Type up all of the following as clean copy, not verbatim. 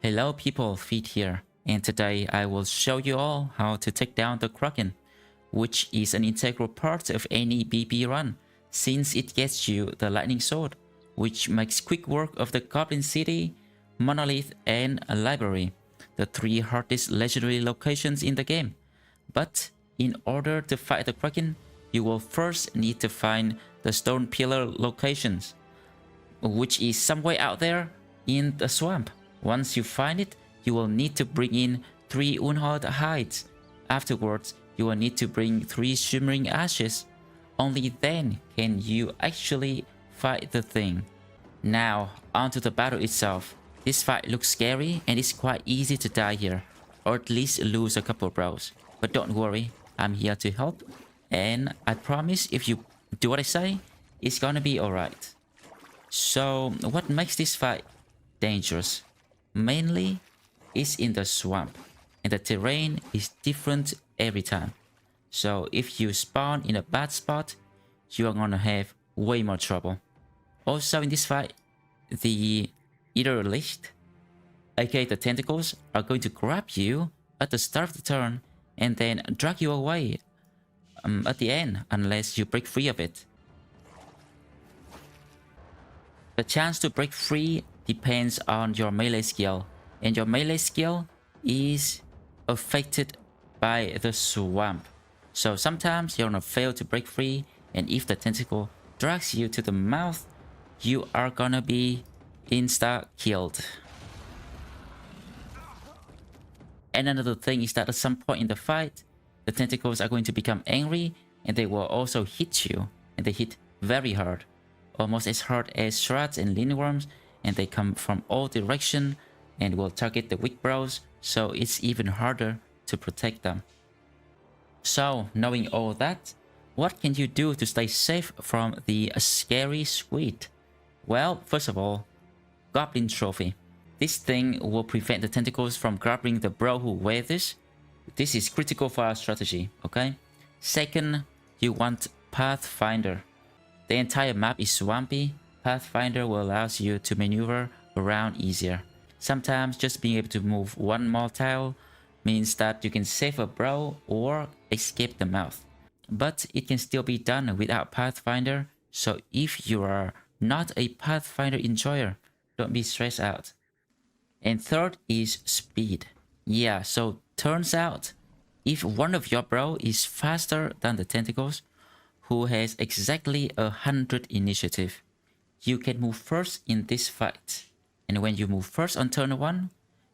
Hello people, Feet here, and today I will show you all how to take down the Kraken, which is an integral part of any BP run, since it gets you the Lightning Sword, which makes quick work of the Goblin City, Monolith, and a Library, the three hardest legendary locations in the game. But in order to fight the Kraken, you will first need to find the Stone Pillar locations, which is somewhere out there in the swamp. Once you find it, you will need to bring in 3 Unhard hides. Afterwards, you will need to bring 3 shimmering ashes. Only then can you actually fight the thing. Now, onto the battle itself. This fight looks scary and it's quite easy to die here, or at least lose a couple bros. But don't worry, I'm here to help, and I promise if you do what I say, it's gonna be alright. So, what makes this fight dangerous? Mainly, it's in the swamp, and the terrain is different every time. So if you spawn in a bad spot, you are gonna have way more trouble. Also in this fight, the Licht, aka the tentacles, are going to grab you at the start of the turn and then drag you away at the end unless you break free of it. The chance to break free depends on your melee skill, and your melee skill is affected by the swamp. So sometimes you're gonna fail to break free, and if the tentacle drags you to the mouth, you are gonna be insta killed. And another thing is that at some point in the fight, the tentacles are going to become angry and they will also hit you, and they hit very hard, almost as hard as shards and lindworms, and they come from all directions and will target the weak bros, so it's even harder to protect them. So, knowing all that, what can you do to stay safe from the scary squid? Well, first of all, Goblin Trophy. This thing will prevent the tentacles from grabbing the bro who wears this. This is critical for our strategy, okay? Second, you want Pathfinder. The entire map is swampy. Pathfinder will allow you to maneuver around easier. Sometimes just being able to move one more tile means that you can save a bro or escape the mouth. But it can still be done without Pathfinder, so if you are not a Pathfinder enjoyer, don't be stressed out. And third is speed. Yeah, so turns out if one of your bro is faster than the tentacles, who has exactly 100 initiative, you can move first in this fight. And when you move first on turn 1,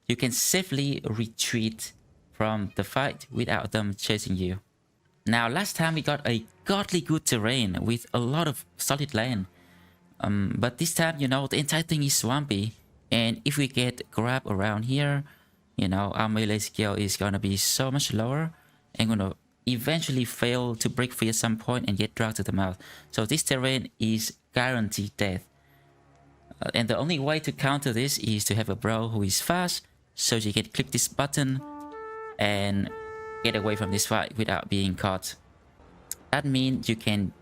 you can safely retreat from the fight without them chasing you. Now, last time we got a godly good terrain with a lot of solid land. But this time, you know, the entire thing is swampy. And if we get grabbed around here, you know, our melee skill is gonna be so much lower and gonna eventually fail to break free at some point and get dragged to the mouth. So this terrain is guaranteed death. And the only way to counter this is to have a bro who is fast, so you can click this button and get away from this fight without being caught. That means you can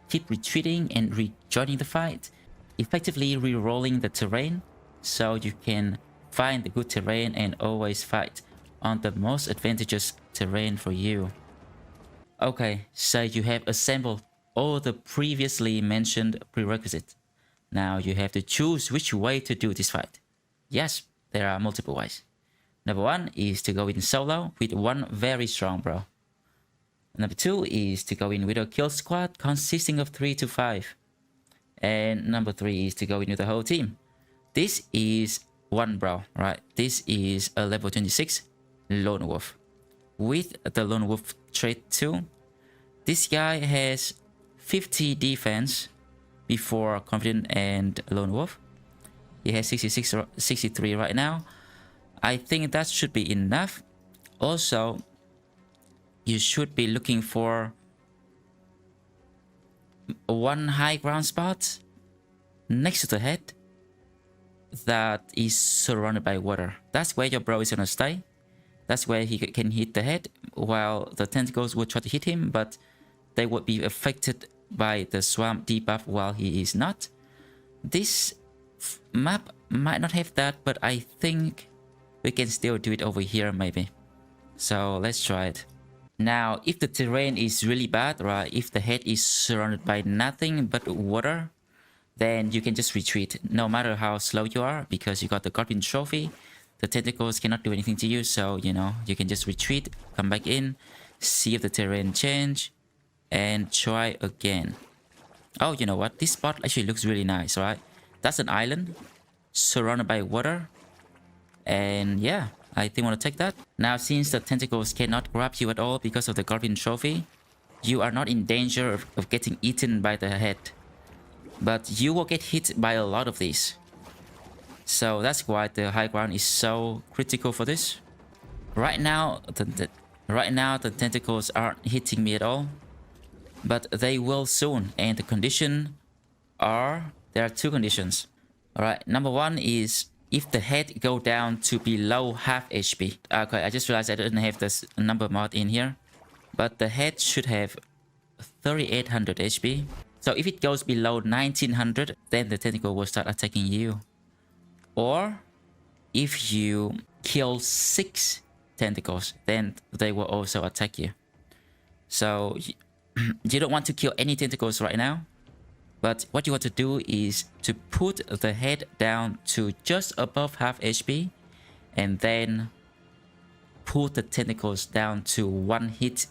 keep retreating and rejoining the fight, effectively re-rolling the terrain, so you can find the good terrain and always fight on the most advantageous terrain for you. Okay, so you have assembled all the previously mentioned prerequisites. Now you have to choose which way to do this fight. Yes, there are multiple ways. Number 1 is to go in solo with one very strong bro. Number 2 is to go in with a kill squad consisting of 3 to 5. And number 3 is to go in with the whole team. This is one bro, right? This is a level 26 Lone Wolf. With the Lone Wolf trait too, this guy has 50 defense before Confident and Lone Wolf. He has 66 or 63 right now. I think that should be enough. Also, you should be looking for one high ground spot next to the head that is surrounded by water. That's where your bro is gonna stay. That's where he can hit the head, while the tentacles will try to hit him, but they would be affected by the swamp debuff while he is not. This map might not have that, but I think we can still do it over here maybe. So let's try it. Now, if the terrain is really bad, right? If the head is surrounded by nothing but water, then you can just retreat no matter how slow you are, because you got the Guardian Trophy. The tentacles cannot do anything to you, so you know, you can just retreat, come back in, see if the terrain change, and try again. Oh, you know what? This spot actually looks really nice, right? That's an island surrounded by water. And yeah, I think I want to take that. Now, since the tentacles cannot grab you at all because of the Guardian Trophy, you are not in danger of getting eaten by the head. But you will get hit by a lot of these. So that's why the high ground is so critical for this. Right now, the tentacles aren't hitting me at all. But they will soon. And the condition are... there are two conditions. Alright, number one is if the head go down to below half HP. Okay, I just realized I didn't have this number mod in here. But the head should have 3800 HP. So if it goes below 1900, then the tentacle will start attacking you. Or if you kill 6 tentacles, then they will also attack you. So you don't want to kill any tentacles right now. But what you want to do is to put the head down to just above half HP. And then put the tentacles down to 1 hit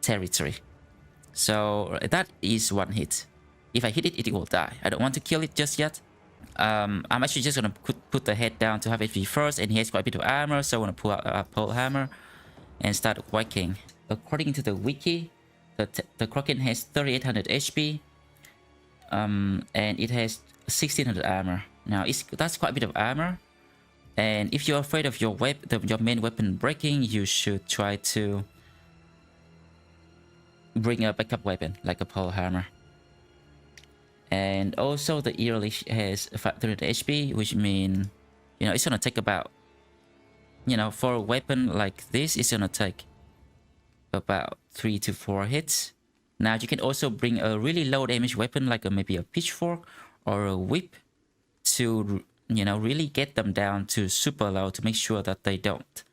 territory. So that is 1 hit. If I hit it, it will die. I don't want to kill it just yet. I'm actually just gonna put the head down to half HP first, and he has quite a bit of armor, so I want to pull out a pole hammer and start whacking. According to the wiki, the Kraken has 3800 HP, and it has 1600 armor. Now that's quite a bit of armor, and if you're afraid of your main weapon breaking, you should try to bring a backup weapon like a pole hammer. And also the Earlich has 500 HP, which means, you know, it's gonna take about, you know, for a weapon like this, it's gonna take about 3 to 4 hits. Now you can also bring a really low damage weapon like maybe a pitchfork or a whip to, you know, really get them down to super low to make sure that they don't.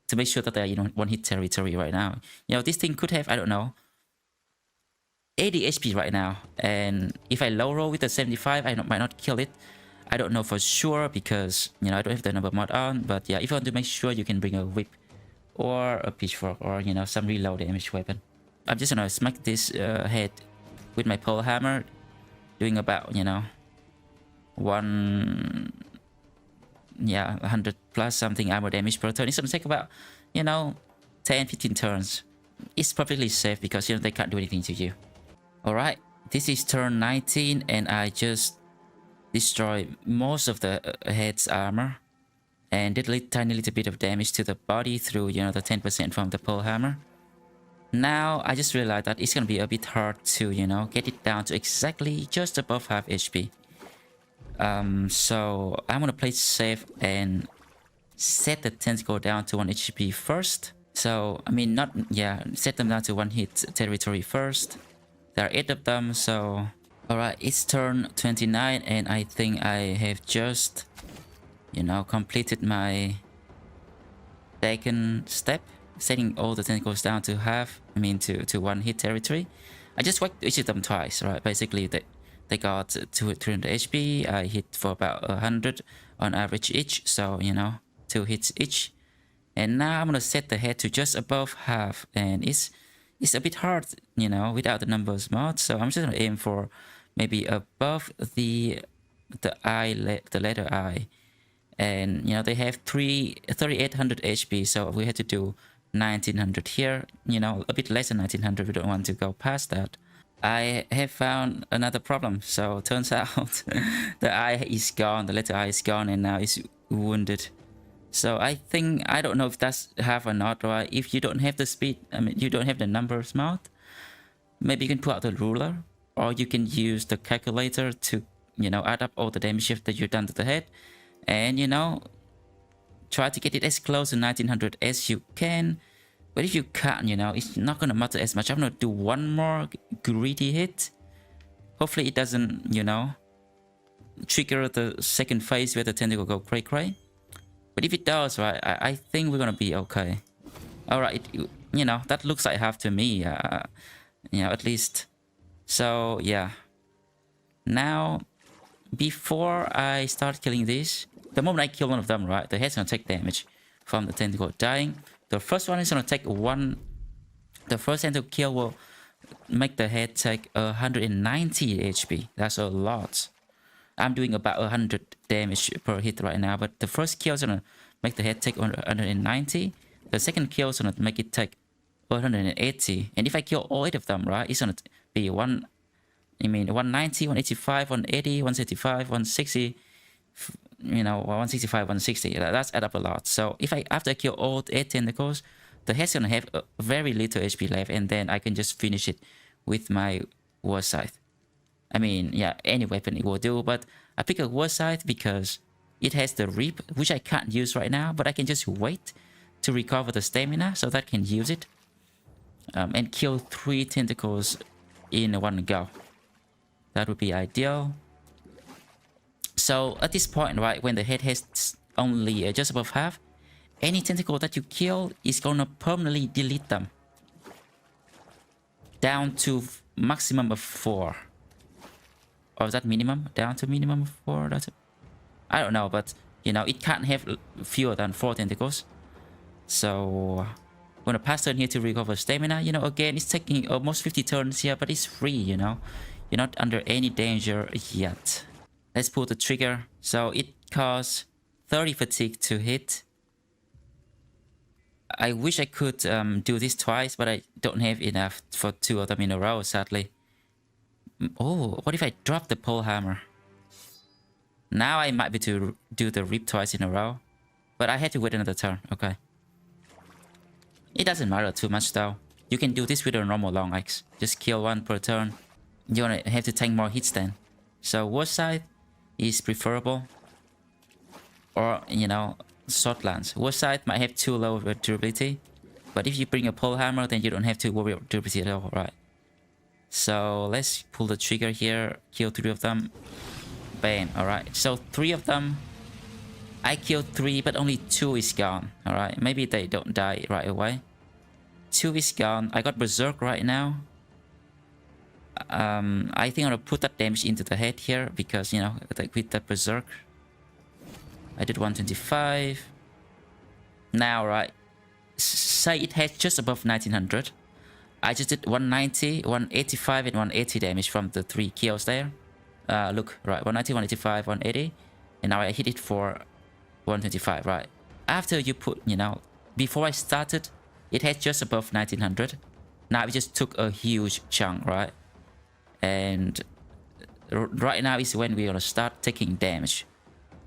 To make sure that they're, you know, 1 hit territory right now. You know, this thing could have, I don't know, 80 HP right now, and if I low roll with a 75, I might not kill it. I don't know for sure because, you know, I don't have the number mod on. But yeah, if you want to make sure, you can bring a whip or a pitchfork or, you know, some really low damage weapon. I'm just gonna smack this head with my pole hammer, doing about, you know, 100 plus something armor damage per turn. It's gonna take about, you know, 10-15 turns. It's perfectly safe because, you know, they can't do anything to you. Alright, this is turn 19 and I just destroyed most of the head's armor and did a tiny little bit of damage to the body through, you know, the 10% from the pole hammer. Now I just realized that it's gonna be a bit hard to, you know, get it down to exactly just above half HP. So I'm gonna play safe and set the tentacle down to 1 HP first. So I mean, not, yeah, set them down to 1 hit territory first. There are 8 of them, so... Alright, it's turn 29 and I think I have just, you know, completed my second step. Setting all the tentacles down to half, I mean to 1 hit territory. I just whacked each of them twice, right? Basically, they got 200 HP. I hit for about 100 on average each, so, you know, 2 hits each. And now I'm gonna set the head to just above half, and it's a bit hard, you know, without the numbers mod. So I'm just gonna aim for maybe above the letter I, and you know they have 3800 HP. So we had to do 1900 here. You know, a bit less than 1900. We don't want to go past that. I have found another problem. So turns out the I is gone. The letter I is gone, and now it's wounded. So I think, I don't know if that's half or not, right? If you don't have the speed, I mean, you don't have the numbers mod, maybe you can pull out the ruler, or you can use the calculator to, you know, add up all the damage that you've done to the head, and, you know, try to get it as close to 1900 as you can. But if you can't, you know, it's not gonna matter as much. I'm gonna do 1 more greedy hit. Hopefully it doesn't, you know, trigger the second phase where the tentacle go cray cray. But if it does, right, I think we're gonna be okay. All right, you know, that looks like half to me. You know, at least. So yeah. Now, before I start killing these, the moment I kill one of them, right, the head's gonna take damage from the tentacle dying. The first one is gonna take one. The first tentacle kill will make the head take 190 HP. That's a lot. I'm doing about 100 damage per hit right now, but the first kill is gonna make the head take 190. The second kill is gonna make it take 180. And if I kill all 8 of them, right, it's gonna be 190, 185, 180, 175, 160, you know, 165, 160. That's add up a lot. So if after I kill all 8 tentacles, the head's gonna have very little HP left, and then I can just finish it with my war scythe. I mean, yeah, any weapon it will do, but I pick a war scythe because it has the reap, which I can't use right now, but I can just wait to recover the stamina so that I can use it and kill 3 tentacles in one go. That would be ideal. So at this point, right, when the head has only just above half, any tentacle that you kill is gonna permanently delete them down to maximum of 4. Or is that minimum? Down to minimum of 4? That's it. I don't know, but you know, it can't have fewer than 4 tentacles. So I'm gonna pass turn here to recover stamina. You know, again, it's taking almost 50 turns here, but it's free, you know. You're not under any danger yet. Let's pull the trigger. So it costs 30 fatigue to hit. I wish I could do this twice, but I don't have enough for 2 of them in a row, sadly. Oh, what if I drop the pole hammer? Now I might be to do the rip twice in a row. But I had to wait another turn, okay. It doesn't matter too much though. You can do this with a normal long axe. Just kill 1 per turn. You're gonna have to take more hits then. So war scythe is preferable. Or, you know, short lance. War scythe might have too low durability. But if you bring a pole hammer, then you don't have to worry about durability at all, right? So let's pull the trigger here. Kill 3 of them. Bam, alright. So 3 of them. I killed 3, but only 2 is gone. Alright, maybe they don't die right away. 2 is gone. I got berserk right now. I think I'm gonna put that damage into the head here because, you know, with that berserk. I did 125. Now, right, say it has just above 1900. I just did 190, 185, and 180 damage from the 3 kills there. Look, right, 190, 185, 180. And now I hit it for 125, right? After you put, you know, before I started, it had just above 1900. Now it just took a huge chunk, right? And right now is when we're gonna start taking damage.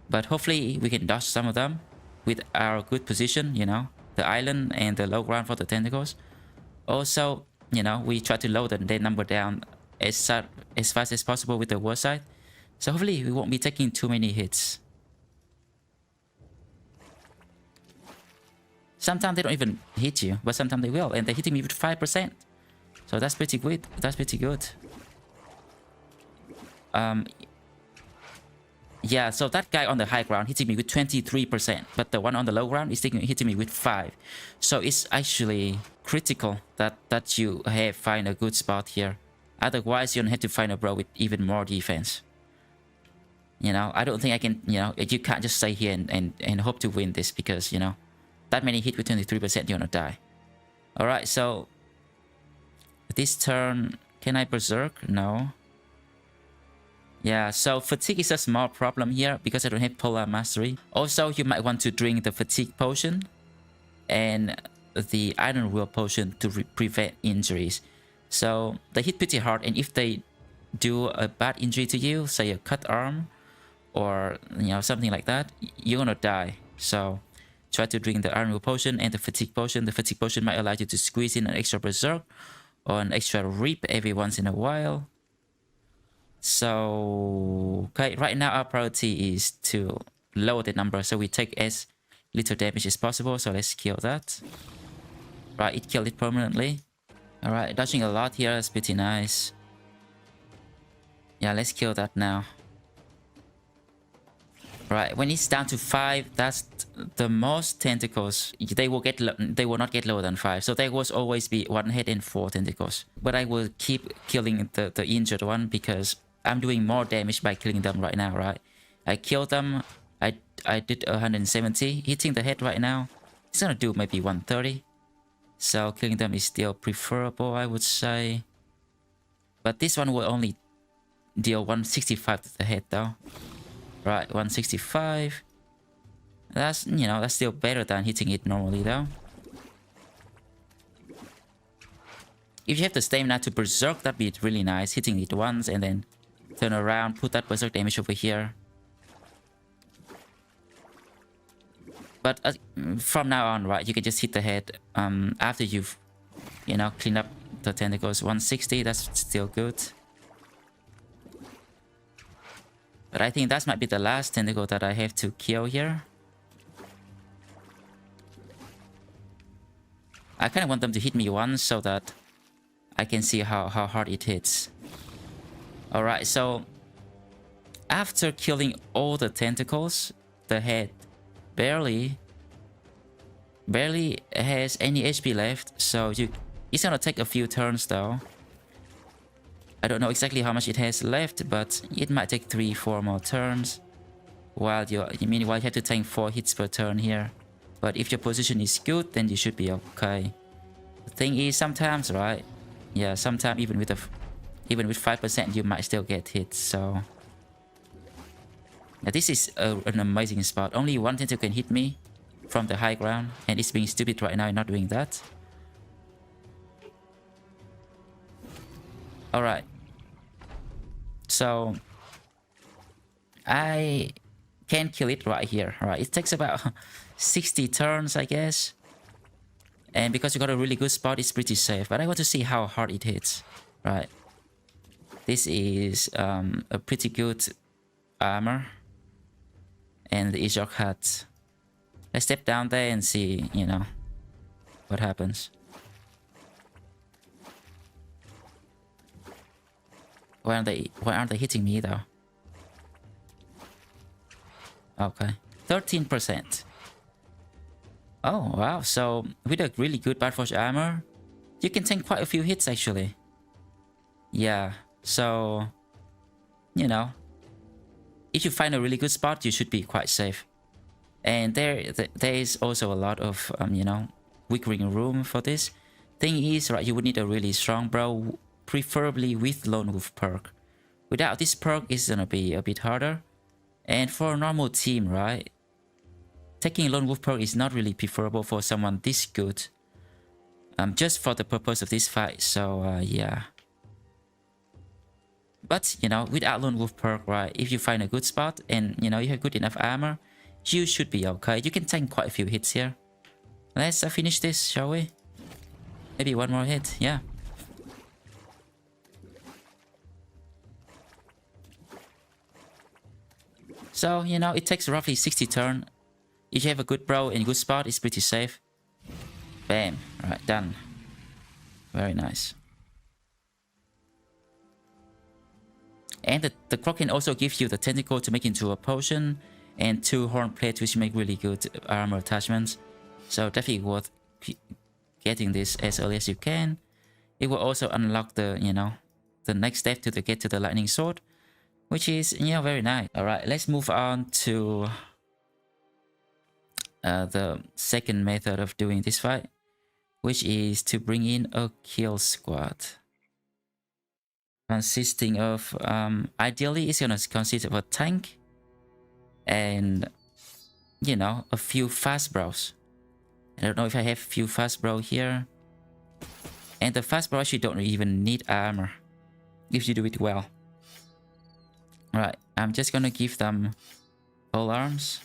But hopefully we can dodge some of them with our good position, you know, the island and the low ground for the tentacles. Also, you know, we try to lower their number down as fast as possible with the war scythe. So hopefully we won't be taking too many hits. Sometimes they don't even hit you, but sometimes they will, and they're hitting me with 5%. So that's pretty good. That's pretty good. Yeah, so that guy on the high ground hitting me with 23%, but the one on the low ground is hitting me with 5%. So it's actually critical that you find a good spot here. Otherwise, you're gonna have to find a bro with even more defense. You know, I don't think I can, you know, you can't just stay here and hope to win this because, you know, that many hit with 23%, you're gonna die. Alright, so this turn, can I berserk? No. Yeah, so fatigue is a small problem here because I don't have polar mastery. Also, you might want to drink the fatigue potion and the iron will potion to prevent injuries. So they hit pretty hard, and if they do a bad injury to you, say a cut arm or, you know, something like that, you're gonna die. So try to drink the iron will potion and the fatigue potion. The fatigue potion might allow you to squeeze in an extra berserk or an extra reap every once in a while. So, okay, right now our priority is to lower the number so we take as little damage as possible. So let's kill that. Right, it killed it permanently. Alright, dodging a lot here, that's pretty nice. Yeah, let's kill that now. Right, when it's down to 5, that's the most tentacles, they will not get lower than 5. So there will always be 1 hit and 4 tentacles. But I will keep killing the injured one because I'm doing more damage by killing them right now, right? I killed them. I did 170. Hitting the head right now, it's gonna do maybe 130. So killing them is still preferable, I would say. But this one will only deal 165 to the head though. Right, 165. That's, you know, that's still better than hitting it normally though. If you have the stamina to berserk, that'd be really nice. Hitting it once and then turn around, put that berserk damage over here. But from now on, right, you can just hit the head after you've, you know, cleaned up the tentacles. 160, that's still good. But I think that might be the last tentacle that I have to kill here. I kind of want them to hit me once so that I can see how hard it hits. Alright, so after killing all the tentacles, the head barely has any HP left, so it's gonna take a few turns though. I don't know exactly how much it has left, but it might take 3-4 more turns. While you have to tank 4 hits per turn here. But if your position is good, then you should be okay. The thing is, sometimes, right? Yeah, sometimes even with 5%, you might still get hit. So now this is an amazing spot. Only one tentacle can hit me from the high ground, and it's being stupid right now and not doing that. Alright. So I can kill it right here. Right, it takes about 60 turns, I guess. And because you got a really good spot, it's pretty safe. But I want to see how hard it hits. Right. This is a pretty good armor. And the Ejok hat. Let's step down there and see, you know, what happens. Why aren't they hitting me though? Okay. 13%. Oh wow, so with a really good Batforge armor, you can tank quite a few hits actually. Yeah, so you know, if you find a really good spot, you should be quite safe. And there is also a lot of you know, weakering room for this. Thing is, right, you would need a really strong bro, preferably with Lone Wolf perk. Without this perk, it's gonna be a bit harder. And for a normal team, right, taking Lone Wolf perk is not really preferable for someone this good. Just for the purpose of this fight, so yeah. But, you know, without Lone Wolf perk, right, if you find a good spot and, you know, you have good enough armor, you should be okay. You can tank quite a few hits here. Let's finish this, shall we? Maybe one more hit, yeah. So, you know, it takes roughly 60 turns. If you have a good bro and good spot, it's pretty safe. Bam. Alright, done. Very nice. And the clock can also give you the tentacle to make into a potion. And 2 horn plates which make really good armor attachments. So definitely worth getting this as early as you can. It will also unlock the, you know, the next step to get to the lightning sword. Which is, you know, very nice. Alright, let's move on to the second method of doing this fight, which is to bring in a kill squad. Consisting of, ideally it's gonna consist of a tank and, you know, a few fast bros. I don't know if I have a few fast bro here. And the fast bros, you don't even need armor if you do it well. Right, I'm just gonna give them pole arms.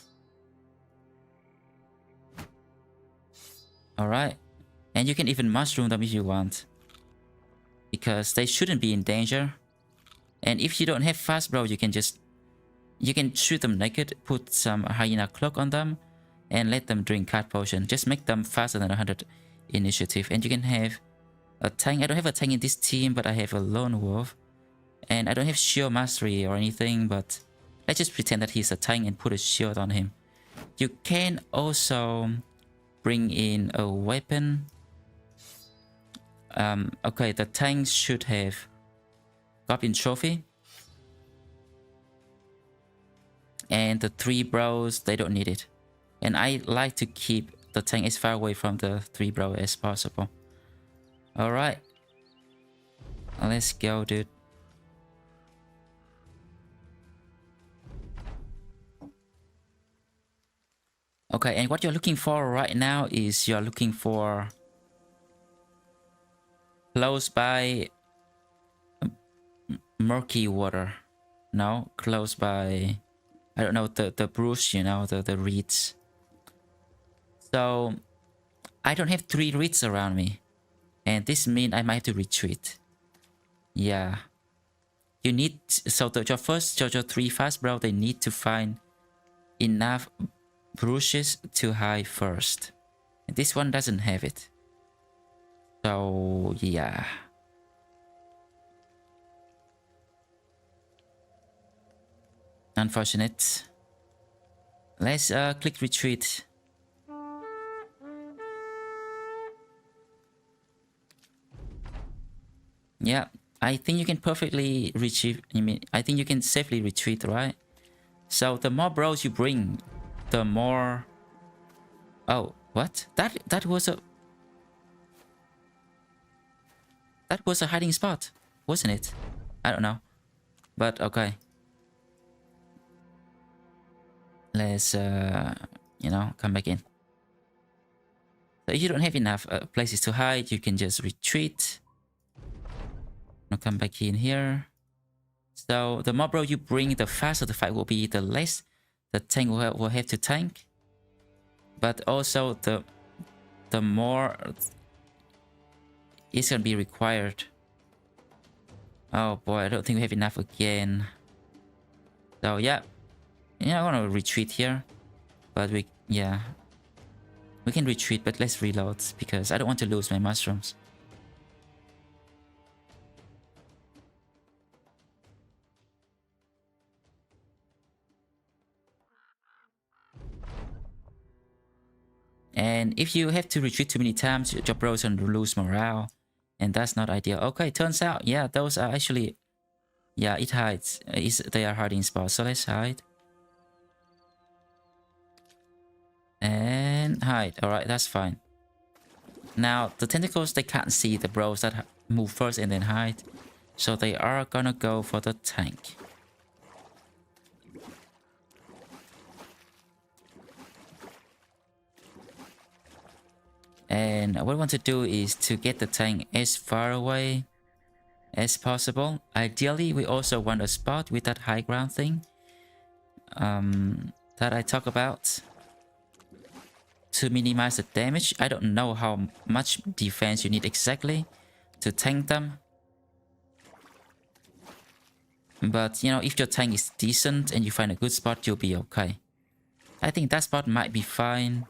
Alright, and you can even mushroom them if you want, because they shouldn't be in danger. And if you don't have fast bro, you can shoot them naked, put some hyena cloak on them, and let them drink cat potion. Just make them faster than 100 initiative. And you can have a tank. I don't have a tank in this team, but I have a lone wolf. And I don't have shield mastery or anything, but let's just pretend that he's a tank and put a shield on him. You can also bring in a weapon. Okay, the tanks should have Goblin Trophy. And the 3 bros, they don't need it. And I like to keep the tank as far away from the 3 bro as possible. Alright. Let's go, dude. Okay, and what you're looking for right now is you're looking for close by murky water. No, close by, I don't know, the brush, you know, the reeds. So I don't have 3 reeds around me. And this means I might have to retreat. Yeah. You need, so your first, your 3 fast bro, they need to find enough brushes to hide first. And this one doesn't have it. So yeah. Unfortunate. Let's click retreat. Yeah, I think you can perfectly retrieve. I think you can safely retreat, right? So the more bros you bring, the more. Oh, what? That was a hiding spot, wasn't it? I don't know, but okay. Let's you know, come back in. So if you don't have enough places to hide, you can just retreat. Now come back in here. So the more bro you bring, the faster the fight will be, the less the tank will have to tank. But also the more it's gonna be required. Oh boy, I don't think we have enough again. So yeah, I want to retreat here, but we can retreat, but let's reload because I don't want to lose my mushrooms. And if you have to retreat too many times, your bros will lose morale. And that's not ideal. Okay, turns out, yeah, those are actually... Yeah, it hides. They are hiding spots. So let's hide. And hide. Alright, that's fine. Now, the tentacles, they can't see the bros that move first and then hide. So they are gonna go for the tank. And what I want to do is to get the tank as far away as possible. Ideally, we also want a spot with that high ground thing that I talk about to minimize the damage. I don't know how much defense you need exactly to tank them. But, you know, if your tank is decent and you find a good spot, you'll be okay. I think that spot might be fine.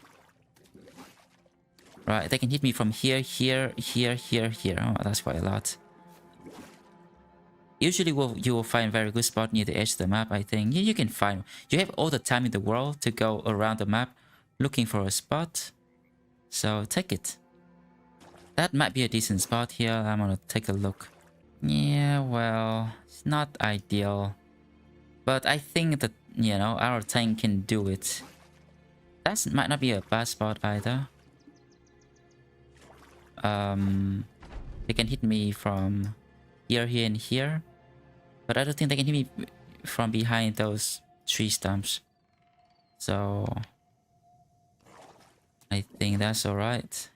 Right, they can hit me from here, here, here, here, here. Oh, that's quite a lot. Usually you will find a very good spot near the edge of the map, I think. You can find... You have all the time in the world to go around the map looking for a spot. So take it. That might be a decent spot here. I'm gonna take a look. Yeah, well, it's not ideal. But I think that, you know, our tank can do it. That might not be a bad spot either. They can hit me from here, here, and here. But I don't think they can hit me from behind those tree stumps. So I think that's alright.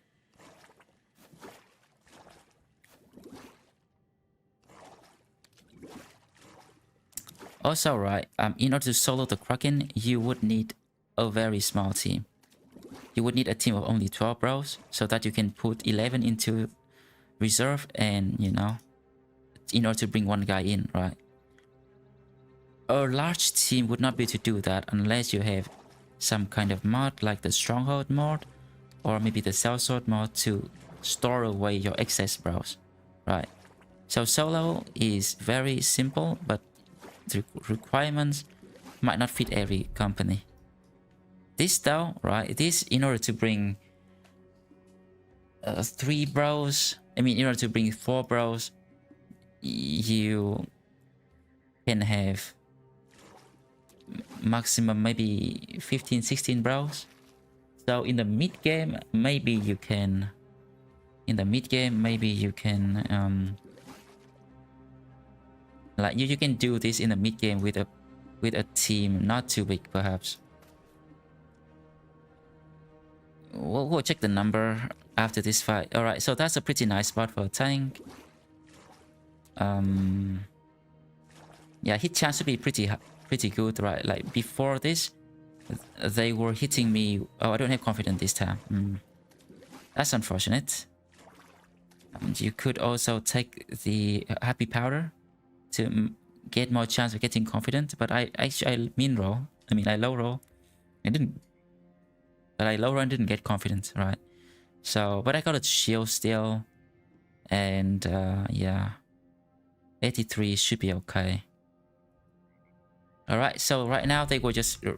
Also, right, in order to solo the Kraken, you would need a very small team. You would need a team of only 12 bros, so that you can put 11 into reserve and, you know, in order to bring one guy in, right? A large team would not be able to do that unless you have some kind of mod like the Stronghold mod or maybe the Sellsword mod to store away your excess bros, right? So solo is very simple, but the requirements might not fit every company. This though, right? This in order to bring 3 bros. I mean, in order to bring 4 bros, you can have maximum maybe 15, 16 bros. So in the mid game, maybe you can. In the mid game, maybe you can like you can do this in the mid game with a team not too big, perhaps. We'll check the number after this fight. All right, so that's a pretty nice spot for a tank. Yeah, hit chance should be pretty good, right? Like before this, they were hitting me. Oh, I don't have confidence this time. That's unfortunate. You could also take the happy powder to get more chance of getting confident, but I min roll. I mean, I low roll. I didn't, but I low roll and didn't get confident, right? So, but I got a shield still, and yeah, 83 should be okay. All right, so right now they will just, you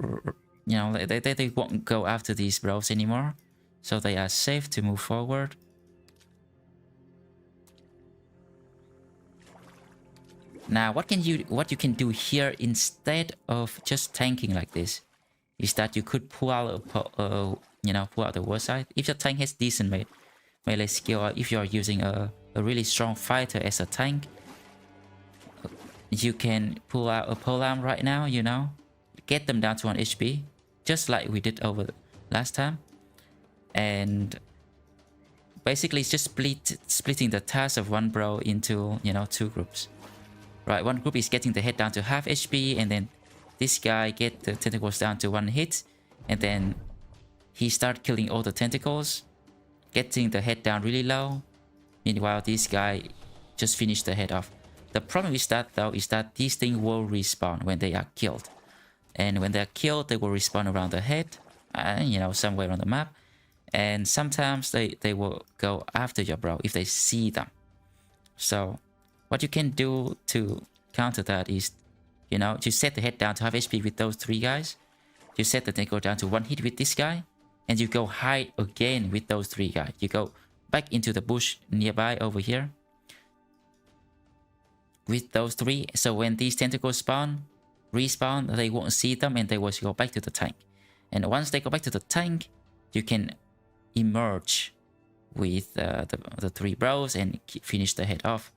know, they won't go after these bros anymore, so they are safe to move forward. Now, what you can do here instead of just tanking like this is that you could pull out pull out the war side. If your tank has decent melee skill, or if you are using a really strong fighter as a tank, you can pull out a polearm right now. You know, get them down to 1 HP, just like we did over last time, and basically it's just splitting the task of one bro into 2 groups. Right, one group is getting the head down to half HP, and then this guy get the tentacles down to 1 hit, and then he start killing all the tentacles, getting the head down really low. Meanwhile, this guy just finished the head off. The problem with that though is that these things will respawn when they are killed, and when they are killed, they will respawn around the head, somewhere on the map, and sometimes they will go after your bro if they see them. So what you can do to counter that is, you set the head down to half HP with those 3 guys. You set the tentacle down to 1 hit with this guy, and you go hide again with those 3 guys. You go back into the bush nearby over here with those 3. So when these tentacles respawn, they won't see them, and they will go back to the tank. And once they go back to the tank, you can emerge with the 3 bros and finish the head off.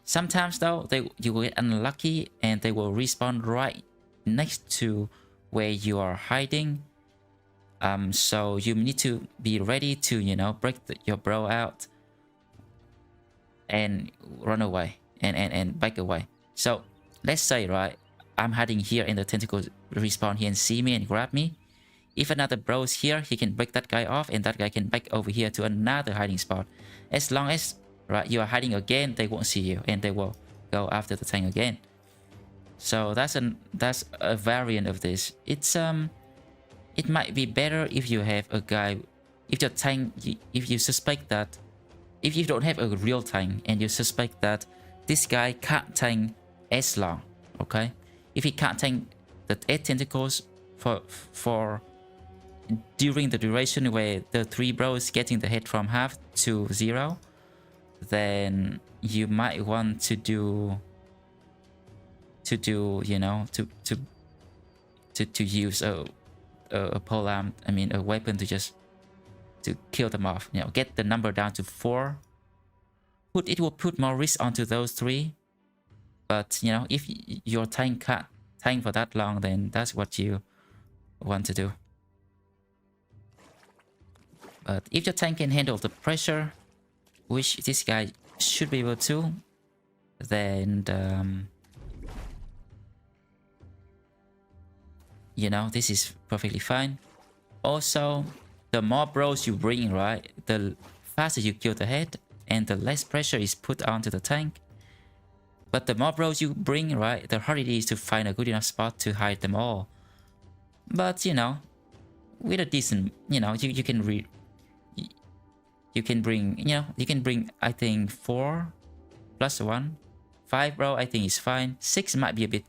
Sometimes though, you will get unlucky and they will respawn right next to where you are hiding. So you need to be ready to break your bro out and run away and back away. So let's say, right, I'm hiding here and the tentacles respawn here and see me and grab me. If another bro is here, he can break that guy off, and that guy can back over here to another hiding spot. As long as you are hiding again, they won't see you, and they will go after the tank again. So that's a variant of this. It might be better if you have a guy, if your tank, if you suspect that, if you don't have a real tank and you suspect that this guy can't tank as long, okay? If he can't tank the 8 tentacles for during the duration where the 3 bros getting the head from half to 0, then you might want to use a polearm, I mean a weapon to kill them off. Get the number down to 4. It will put more risk onto those 3. But if your tank can't tank for that long, then that's what you want to do. But if your tank can handle the pressure, which this guy should be able to, then this is perfectly fine. Also, the more bros you bring, right, the faster you kill the head and the less pressure is put onto the tank. But the more bros you bring, right, the harder it is to find a good enough spot to hide them all. But with a decent, you can bring I think 4 plus 1, 5 bro I think is fine. 6 might be a bit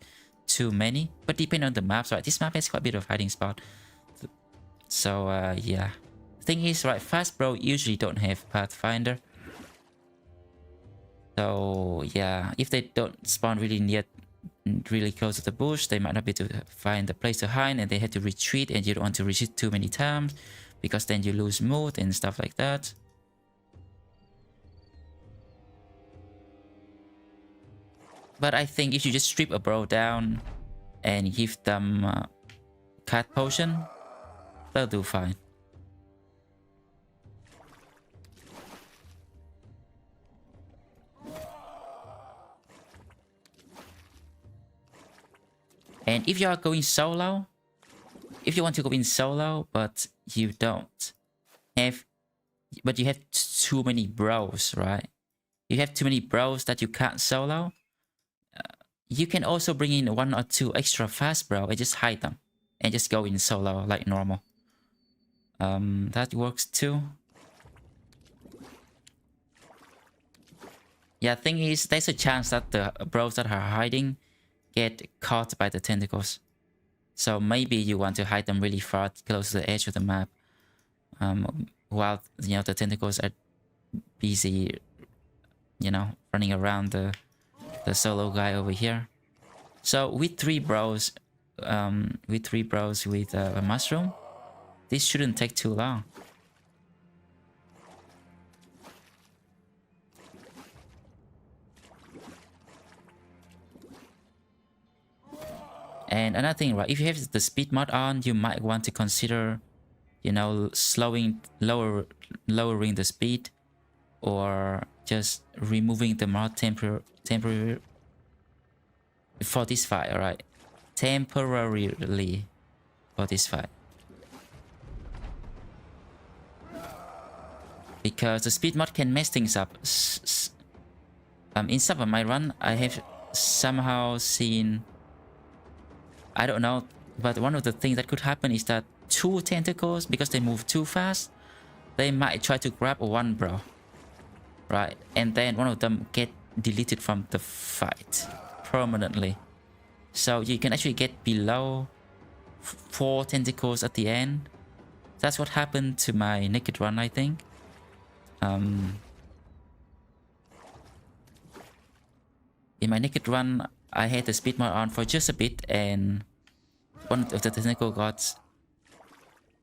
too many, but depending on the maps, right? This map has quite a bit of hiding spot. So yeah. Thing is, right, fast bro usually don't have Pathfinder. So yeah, if they don't spawn really close to the bush, they might not be able to find a place to hide, and they have to retreat, and you don't want to retreat too many times because then you lose mood and stuff like that. But I think if you just strip a bro down and give them cat potion, they'll do fine. And if you are going solo, if you want to go in solo, but you don't have, but you have too many bros, right? You have too many bros that you can't solo. You can also bring in 1 or 2 extra fast bro and just hide them and just go in solo like normal. That works too. Yeah, thing is, there's a chance that the bros that are hiding get caught by the tentacles. So maybe you want to hide them really far, close to the edge of the map, while the tentacles are busy, running around the solo guy over here. So with 3 bros, with a mushroom, this shouldn't take too long. And another thing, right? If you have the speed mod on, you might want to consider, lowering the speed, or just removing the mod temporarily for this fight, right? Temporarily for this fight, because the speed mod can mess things up. In some of my run, I have somehow seen, I don't know, but one of the things that could happen is that 2 tentacles, because they move too fast, they might try to grab 1 bro, right? And then one of them get deleted from the fight permanently. So you can actually get below 4 tentacles at the end. That's what happened to my naked run, I think. In my naked run, I had the speed mod on for just a bit, and one of the tentacle got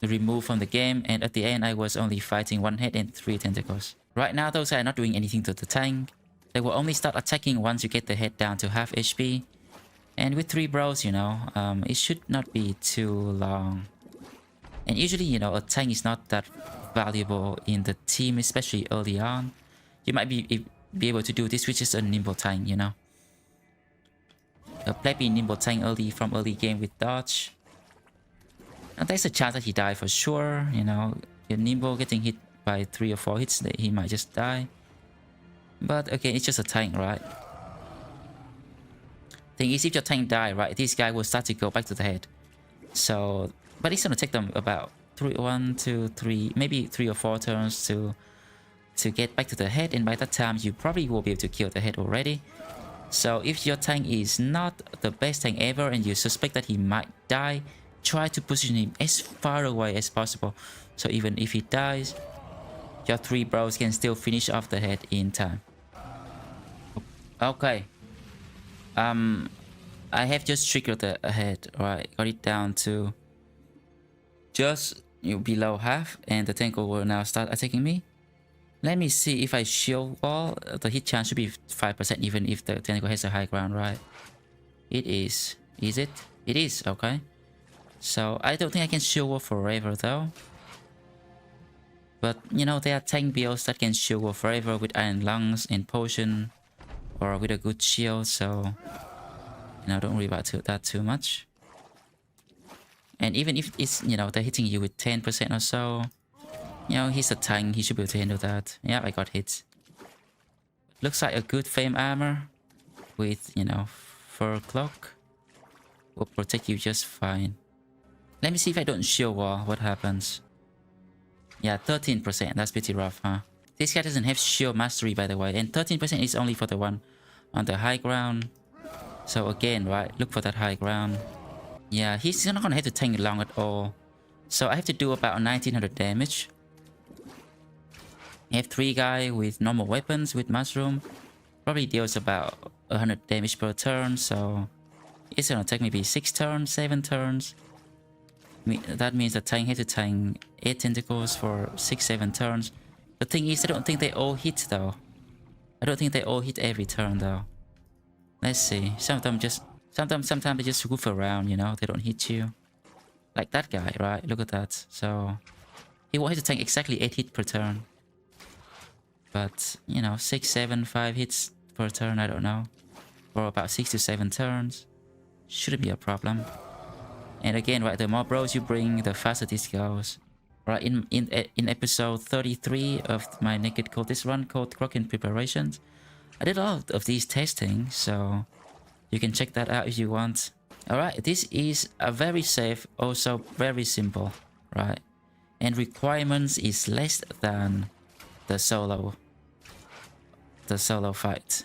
removed from the game, and at the end I was only fighting 1 head and 3 tentacles. Right now those are not doing anything to the tank. They will only start attacking once you get the head down to half HP. And with 3 bros, it should not be too long. And usually, a tank is not that valuable in the team, especially early on. You might be able to do this, which is a nimble tank, A plebby nimble tank from early game with dodge. And there's a chance that he died for sure, Your nimble getting hit by 3 or 4 hits, that he might just die. But okay, it's just a tank, right? Thing is, if your tank die, right, this guy will start to go back to the head. So, but it's gonna take them about 1, 2, 3, maybe 3 or 4 turns to get back to the head, and by that time you probably will be able to kill the head already. So if your tank is not the best tank ever and you suspect that he might die, try to position him as far away as possible. So even if he dies, your 3 bros can still finish off the head in time. Okay. I have just triggered the head, right? Got it down to just below half, and the tentacle will now start attacking me. Let me see if I shield wall. The hit chance should be 5% even if the tentacle has a high ground, right? It is. Is it? It is, okay. So I don't think I can shield wall forever though. But there are tank builds that can shield wall forever with iron lungs and potion, or with a good shield, so don't worry about that too much. And even if it's they're hitting you with 10% or so, he's a tank, he should be able to handle that. Yeah, I got hit. Looks like a good fame armor with fur cloak will protect you just fine. Let me see if I don't shield wall, what happens. Yeah, 13%, that's pretty rough, huh? This guy doesn't have shield mastery, by the way, and 13% is only for the one on the high ground. So again, right, look for that high ground. Yeah, he's not gonna have to tank long at all. So I have to do about 1900 damage. I have 3 guys with normal weapons with mushroom. Probably deals about 100 damage per turn, so it's gonna take maybe 6 turns, 7 turns. That means the tank has to tank 8 tentacles for 6, 7 turns. The thing is, I don't think they all hit though. I don't think they all hit every turn though. Let's see. Some of them just sometimes they just goof around, you know, they don't hit you. Like that guy, right? Look at that. So he will have to tank exactly 8 hits per turn. But, you know, 6, 7, 5 hits per turn, I don't know. For about 6 to 7 turns. Shouldn't be a problem. And again, right, the more bros you bring, the faster this goes. Right, in episode 33 of my Naked Cultist run called Kraken Preparations, I did a lot of these testing, so you can check that out if you want. Alright, this is a very safe, also very simple, right? And requirements is less than the solo fight.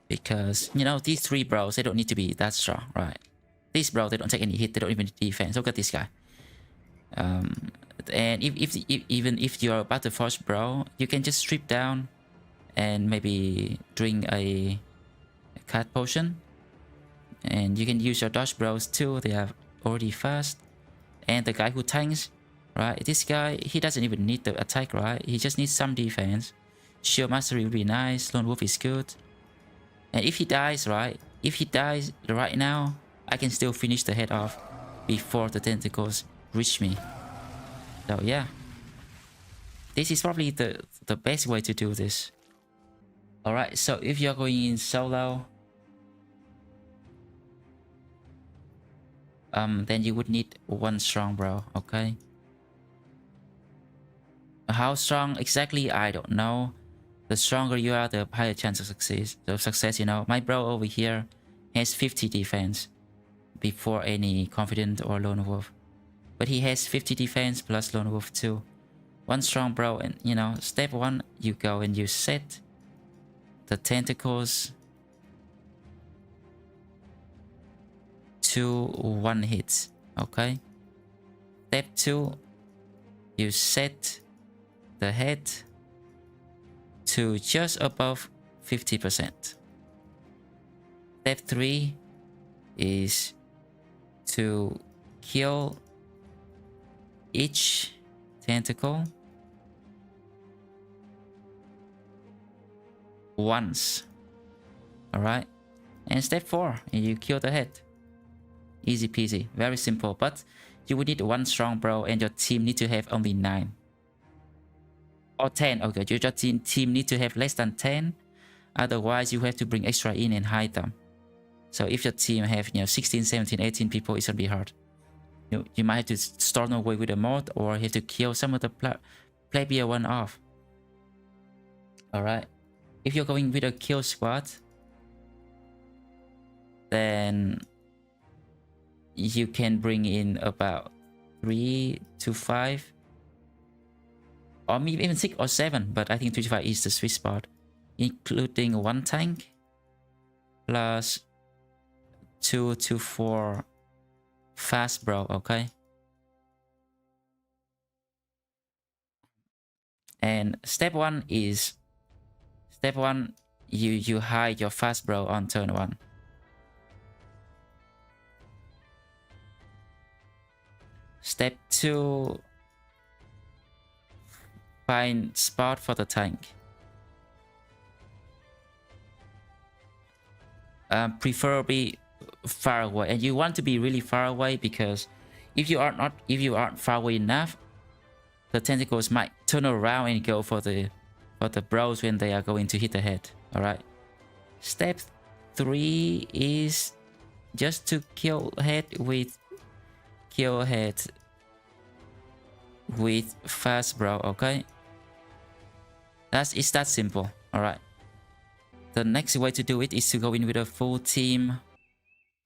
Because, you know, these 3 bros, they don't need to be that strong, right? These bros, they don't take any hit, they don't even need defense. Look at this guy. And even if you're about to force bro, you can just strip down and maybe drink a cat potion. And you can use your dodge bros too, they are already fast. And the guy who tanks, right? This guy, he doesn't even need the attack, right? He just needs some defense. Shield mastery would be nice, lone wolf is good. And if he dies, right? If he dies right now, I can still finish the head off before the tentacles reach me. So yeah, this is probably the best way to do this. Alright, so if you're going in solo, then you would need 1 strong bro, okay? How strong exactly, I don't know. The stronger you are, the higher chance of success, you know. My bro over here has 50 defense before any confident or lone wolf. But he has 50 defense plus lone wolf too. 1 strong bro, and you know, step 1, you go and you set the tentacles to 1 hit, okay? Step 2, you set the head to just above 50%. Step 3 is to kill each tentacle once. Alright? And step 4, you kill the head. Easy peasy, very simple, but you would need 1 strong bro and your team need to have only 9. Or 10, okay, your team need to have less than 10. Otherwise, you have to bring extra in and hide them. So if your team have, you know, 16, 17, 18 people, it's gonna be hard. You might have to storm away with a mod or have to kill some of the plebeian one off. Alright. If you're going with a kill squad, then you can bring in about 3 to 5. Or maybe even 6 or 7, but I think 3 to 5 is the sweet spot. Including 1 tank plus 2 to 4 fast bro, okay? And step 1 is you hide your fast bro on turn 1. Step 2, find spot for the tank. Preferably far away, and you want to be really far away because if you aren't far away enough, the tentacles might turn around and go for the bros when they are going to hit the head. All right. Step 3 is just to kill head with fast bro. Okay. It's that simple. All right. The next way to do it is to go in with a full team.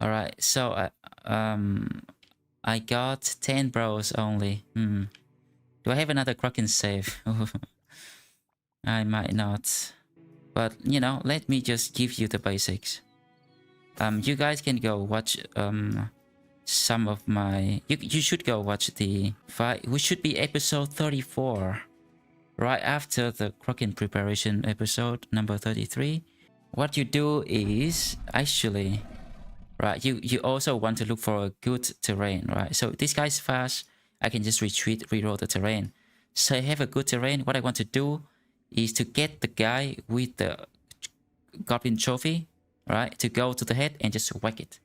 All right. So I got 10 bros only. Do I have another Kraken save? I might not. But, you know, let me just give you the basics. You guys can go watch some of my... You should go watch the fight, which should be episode 34. Right after the Kraken preparation episode number 33. What you do is actually... Right, you also want to look for a good terrain, right? So this guy's fast. I can just retreat, reroll the terrain. So I have a good terrain. What I want to do is to get the guy with the Goblin Trophy, right? To go to the head and just whack it.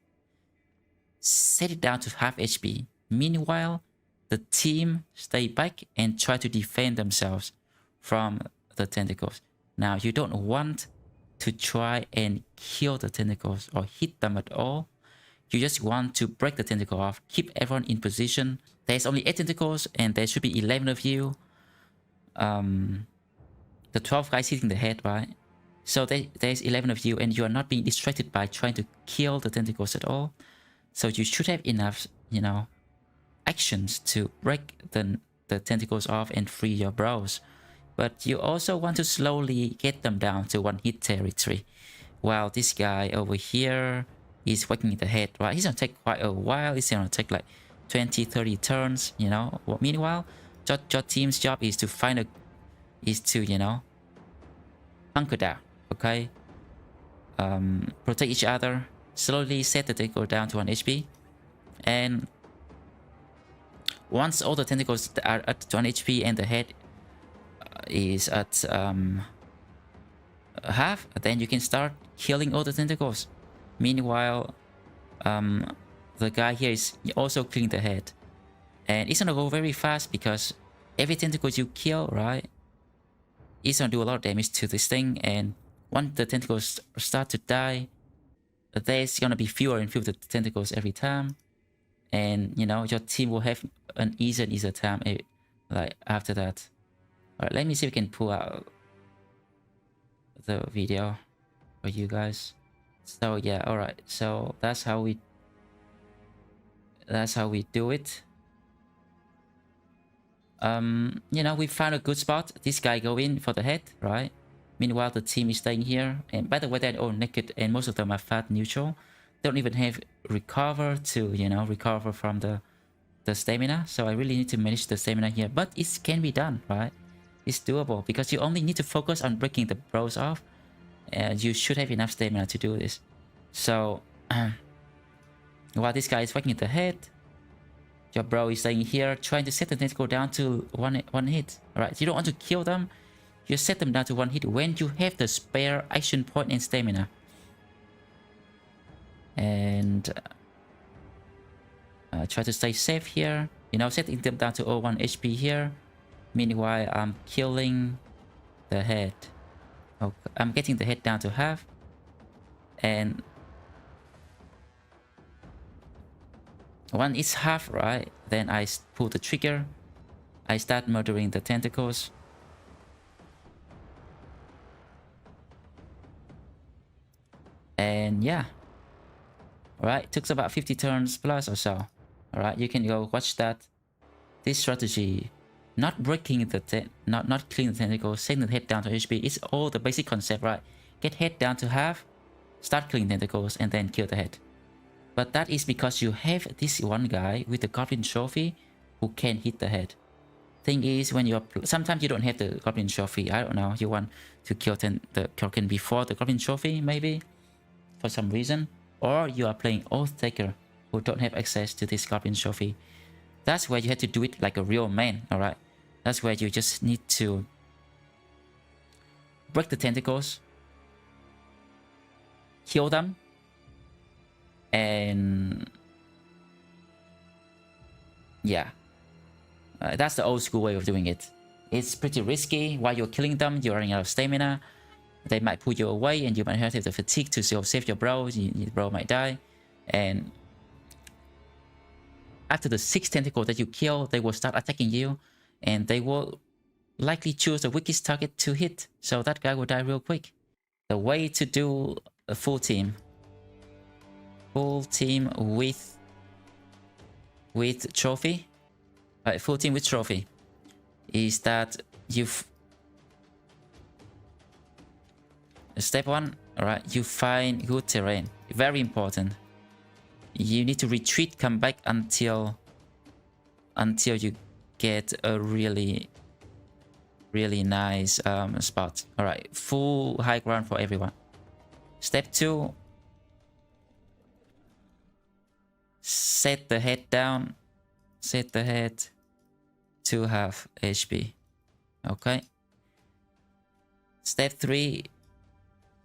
Set it down to half HP. Meanwhile, the team stay back and try to defend themselves from the tentacles. Now, you don't want to try and kill the tentacles or hit them at all. You just want to break the tentacle off, keep everyone in position. There's only 8 tentacles and there should be 11 of you. The 12 guys hitting the head, right? So there's 11 of you and you are not being distracted by trying to kill the tentacles at all. So you should have enough, you know, actions to break the tentacles off and free your bros. But you also want to slowly get them down to 1-hit territory. While this guy over here is whacking the head, right? He's gonna take quite a while. He's gonna take like 20-30 turns, you know. Meanwhile, your team's job is to you know, hunker down, okay? Protect each other. Slowly set the tentacle down to 1 HP. And once all the tentacles are at 1 HP and the head is at half, then you can start killing all the tentacles. Meanwhile, the guy here is also killing the head. And it's gonna go very fast because every tentacle you kill, right, it's gonna do a lot of damage to this thing. And once the tentacles start to die, there's gonna be fewer and fewer tentacles every time. And, you know, your team will have an easier and easier time like after that. Alright, let me see if we can pull out the video for you guys. So yeah, alright. So that's how we do it. You know, we found a good spot. This guy go in for the head, right? Meanwhile, the team is staying here. And by the way, they're all naked and most of them are fat neutral. They don't even have recover to, you know, recover from the stamina. So I really need to manage the stamina here. But it can be done, right? It's doable because you only need to focus on breaking the bros off. And you should have enough stamina to do this. So, while this guy is whacking the head, your bro is staying here trying to set the tentacle down to one hit. Alright, you don't want to kill them. You set them down to 1 hit when you have the spare action point and stamina. And try to stay safe here. You know, setting them down to 0.1 HP here. Meanwhile, I'm killing the head. Okay, I'm getting the head down to half. And when it's half, right, then I pull the trigger. I start murdering the tentacles. And yeah. Alright, took about 50 turns plus or so. Alright, you can go watch that. This strategy, not breaking the not killing the tentacle, setting the head down to HP, it's all the basic concept, right? Get head down to half, start killing tentacles, and then kill the head. But that is because you have this one guy with the Goblin Trophy who can hit the head. Thing is, when you're sometimes you don't have the Goblin Trophy. I don't know. You want to kill the Kraken before the Goblin Trophy, maybe, for some reason. Or you are playing Oath-Taker who don't have access to this Goblin Trophy. That's where you have to do it like a real man, alright? That's where you just need to break the tentacles, kill them, and yeah. That's the old school way of doing it. It's pretty risky. While you're killing them, you're running out of stamina. They might pull you away and you might have the fatigue to save your bro. Your bro might die. And after the 6 tentacles that you kill, they will start attacking you. And they will likely choose the weakest target to hit. So that guy will die real quick. The way to do a full team. Full team with trophy. Full team with trophy. Is that Step 1, alright, you find good terrain. Very important. You need to retreat, come back until you get a really nice spot. Alright, full high ground for everyone. Step 2, set the head down. Set the head to half HP. Okay. Step 3,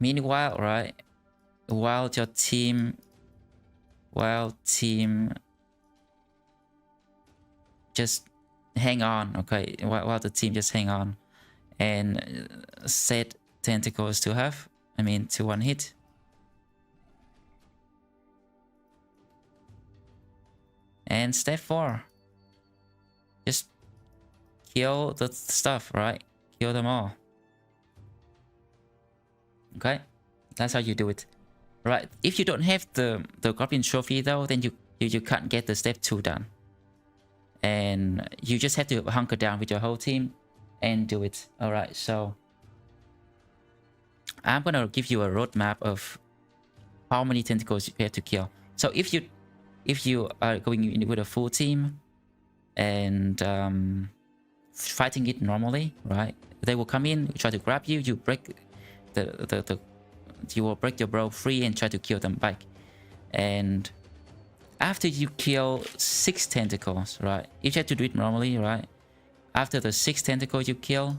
meanwhile, right, while team just hang on, okay, while the team just hang on and set tentacles to half, I mean to 1 hit. And step 4, just kill the stuff, right? Kill them all. Okay, that's how you do it. Right, if you don't have the Goblin Trophy though, then you can't get the step 2 done. And you just have to hunker down with your whole team and do it. Alright, so I'm gonna give you a roadmap of how many tentacles you have to kill. So if you are going in with a full team and fighting it normally, right? They will come in, try to grab you, you break you will break your bro free and try to kill them back. And after you kill 6 tentacles, right? If you have to do it normally, right? After the 6 tentacles you kill,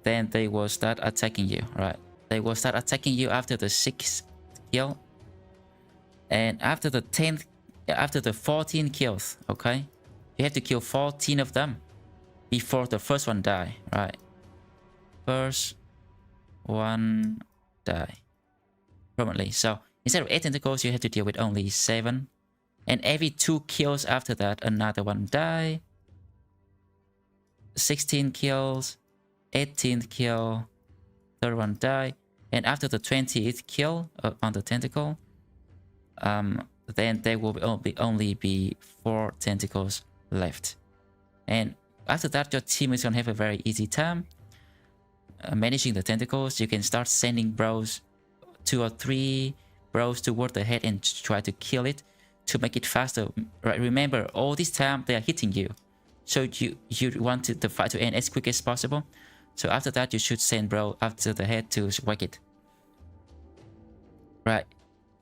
then they will start attacking you, right? They will start attacking you after the 6th kill. And after the 14 kills, okay? You have to kill 14 of them before the first one die, right? First one die permanently. So instead of 8 tentacles, you have to deal with only 7. And every 2 kills after that, another one die. 16 kills, 18th kill, third one die. And after the 20th kill on the tentacle, then there will only be 4 tentacles left. And after that, your team is gonna have a very easy time managing the tentacles. You can start sending bros, 2 or 3 bros toward the head and try to kill it to make it faster. Right? Remember, all this time they are hitting you, so you want the fight to end as quick as possible. So after that, you should send bro after the head to whack it. Right,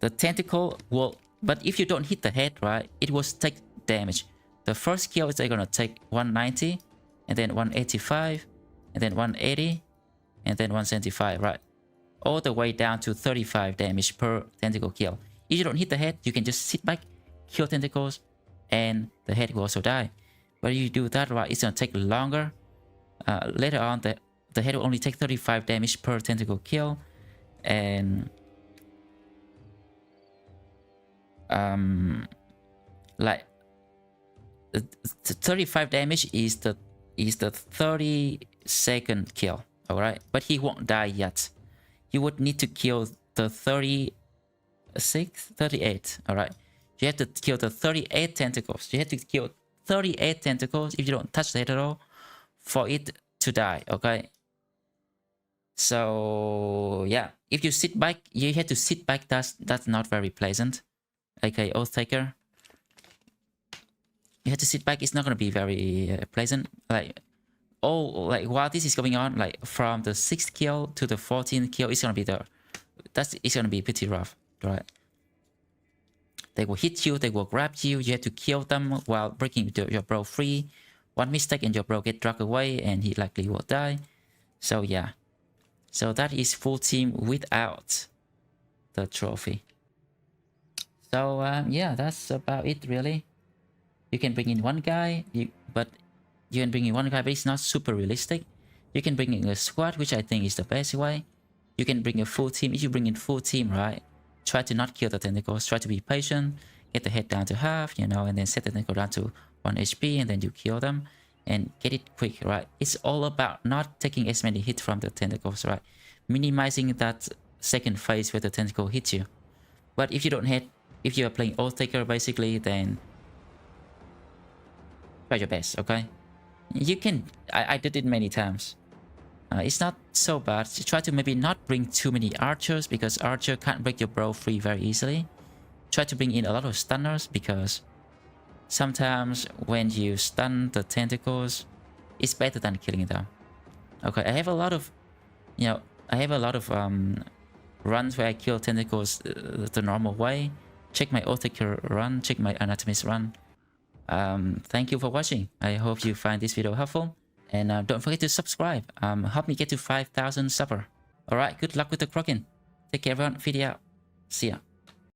the tentacle will, but if you don't hit the head, right, it will take damage. The first kill is they're gonna take 190, and then 185, and then 180, and then 175, right? All the way down to 35 damage per tentacle kill. If you don't hit the head, you can just sit back, kill tentacles, and the head will also die. But if you do that, right, it's gonna take longer. Later on, the head will only take 35 damage per tentacle kill, and like 35 damage is the 30-second kill. All right, but he won't die yet. You would need to kill the 38. All right, you have to kill the 38 tentacles. You have to kill 38 tentacles if you don't touch the head at all for it to die. Okay, so yeah, if you sit back, you have to sit back. That's not very pleasant. Okay, Oathtaker, you have to sit back. It's not gonna be very pleasant. Like while this is going on, like from the 6th kill to the 14th kill, it's gonna be it's gonna be pretty rough, right? They will hit you, they will grab you, you have to kill them while breaking your bro free. One mistake and your bro get dragged away and he likely will die. So yeah, so that is full team without the trophy. So yeah, that's about it really. You can bring in one guy, but it's not super realistic. You can bring in a squad, which I think is the best way. You can bring a full team. If you bring in full team, right, try to not kill the tentacles. Try to be patient. Get the head down to half, you know, and then set the tentacle down to 1 HP, and then you kill them and get it quick, right? It's all about not taking as many hits from the tentacles, right? Minimizing that second phase where the tentacle hits you. But if you don't hit, if you are playing Oathtaker basically, then try your best, okay? You can, I did it many times. It's not so bad. Try to maybe not bring too many archers, because archer can't break your bow free very easily. Try to bring in a lot of stunners, because sometimes when you stun the tentacles, it's better than killing them. Okay, I have a lot of, runs where I kill tentacles the normal way. Check my Author run, check my Anatomist run. Thank you for watching. I hope you find this video helpful. And don't forget to subscribe. Help me get to 5,000 subber. Alright, good luck with the Kraken. Take care everyone. Video out. See ya.